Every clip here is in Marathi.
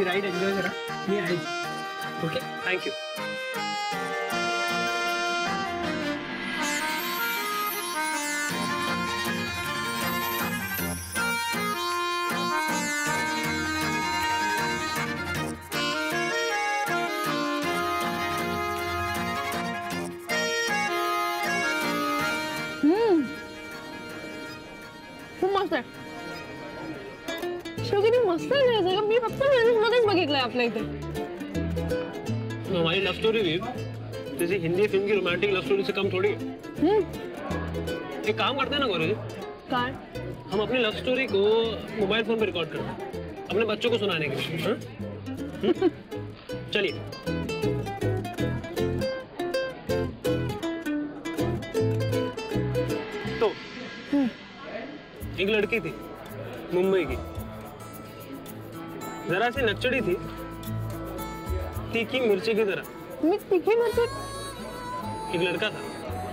तुम्ही राईड एन्जॉय करा, मी आहे. Okay, thank you. खूप मस्त आहे. किती मस्त आहे. मी फक्त मध्येच बघितलंय आपल्या इथे. हमारी लव स्टोरी भी जैसे हिंदी फिल्म की रोमांटिक लव स्टोरी से कम थोड़ी है. एक काम करते हैं ना गौरी, हम अपनी लव स्टोरी को मोबाइल फोन पे रिकॉर्ड करते हैं अपने बच्चों को सुनाने के लिए. चलिए. तो एक लड़की थी मुंबई की, जरा सी नकचड़ी थी, तीखी मिर्ची की तरह. तीखी मिर्ची? एक लड़का था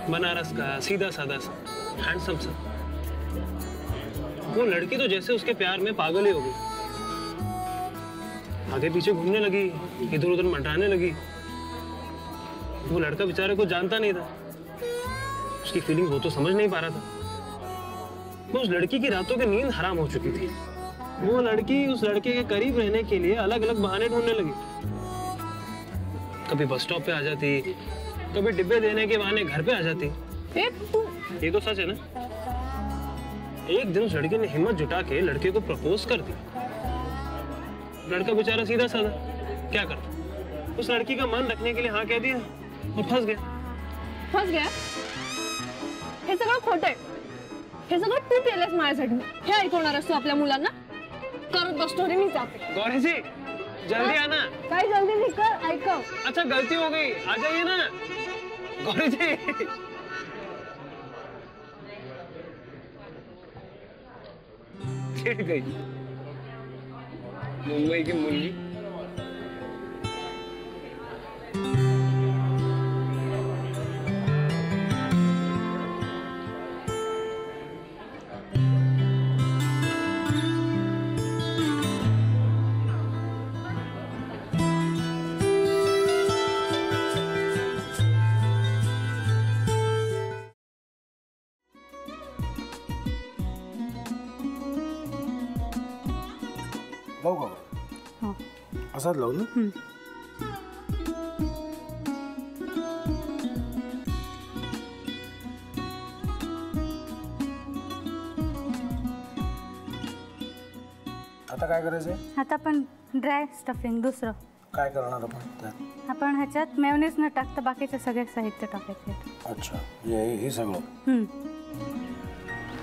बनारस का, सीधा साधा सा, हैंडसम सा. वो लड़की तो जैसे उसके प्यार में पागल ही हो गई. आगे पीछे घूमने लगी, इधर उधर मंडराने लगी. वो लड़का बेचारे को जानता नहीं था, उसकी फीलिंग वो तो समझ नहीं पा रहा था. उस लड़की की रातों की नींद हराम हो चुकी थी. वो लड़की उस लड़के के करीब रहने के लिए अलग अलग बहाने ढूंढने लगी. कभी बस स्टॉप पे आ जाती, कभी डिब्बे देने के बहाने घर पे आ जाती. ये तो सच है ना. एक दिन उस लड़के ने हिम्मत जुटा के लड़के को प्रपोज कर दिया. लड़का बेचारा सीधा साधा क्या करता, उस लड़की का मन रखने के लिए हाँ कह दिया और फंस गया. हे सगळं खोटं आहे. हे सगळं तू केलंस माझ्यासाठी. हे ऐकवणारस तू आपल्या मुलांना? करत बसतो रे मी जाते. गौरी जी जल्दी आना. काय जल्दी नहीं कर, ऐकव. अच्छा गलती हो गई, आ जाइए ना गौरी जी. चिढ़ गई मुंबई की मुर्गी. लावू का? हो. असाच लावू ना. आता काय करायचंय? आता आपण ड्राय स्टफिंग दुसरं काय करणार आपण त्यात? आपण ह्याच्यात मेयोनीज न टाकता बाकीचे सगळे साहित्य टाकायचे. अच्छा, हे सगळं.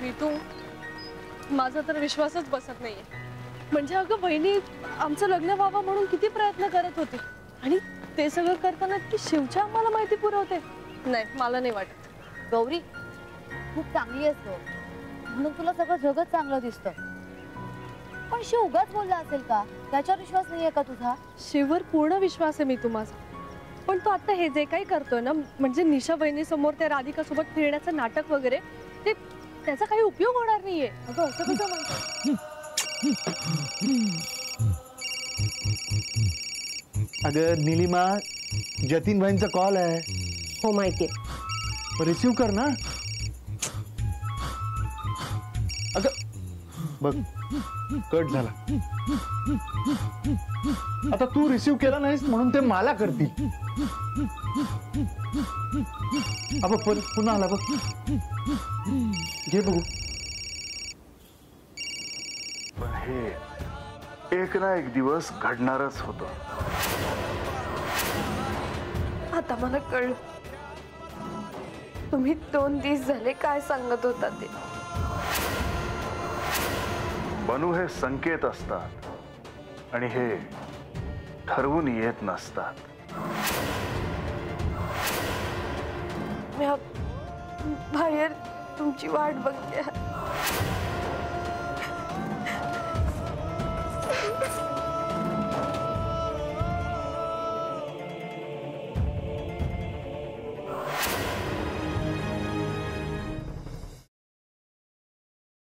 ऋतू, माझा तर विश्वासच बसत नाहीये. म्हणजे अगं बहिणी आमचं लग्न व्हावं म्हणून किती प्रयत्न करत होते आणि ते सगळं करताना की शिवच्या आम्हाला माहिती पुरवते. नाही, मला नाही वाटत. गौरी खूप चांगली असतो म्हणून तुला सगळं जगत चांगलं दिसतं, पण शिव उगाच बोलला असेल का? त्याच्यावर विश्वास नाहीये का तुझा? शिववर पूर्ण विश्वास आहे मी तुम्हाला, पण तो आता हे जे काही करतोय ना, म्हणजे निशा बहिणी समोर त्या राधिका सोबत फिरण्याचं नाटक वगैरे, ते त्याचा काही उपयोग होणार नाहीये. अगं असं कसं म्हणतो? अगं नीलिमा, जतीन भाईंचा कॉल आहे. हो माहितीये. रिसीव कर ना. अगं बघ कट झाला. आता तू रिसीव केला नाहीस म्हणून ते मला करतील. अब पुन्हा आला बघ. घे बघू. पण हे एक ना एक दिवस घडणारच होतं. आता मला कळलं तुम्ही 2 दिवस झाले काय सांगत होता ते. बनू हे संकेत असतात आणि हे ठरवून येत नसतात. मी बाहेर तुमची वाट बघते.